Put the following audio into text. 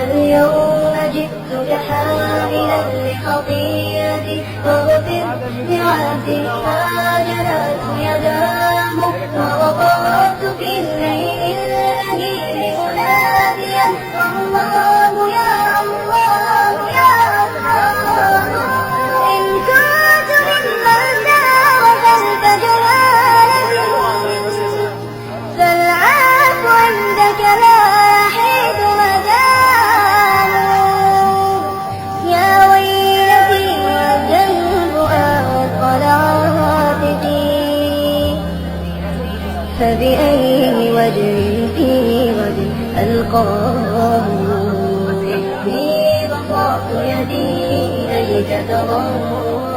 اليوم جئتك حاملا لخطيئتي فاغفر لعبدي ما جنت يداه ووقفت في الليل الأنيق مناديا الله يا الله يا الله إن كنت ممن دار خلف جلالتي فالعفو عندك لا حيث مدام يا ويلتي والذنب أثقل عاتقي فبأي وجه في غد ألقاه إني بسطت يدي إليك تضرعا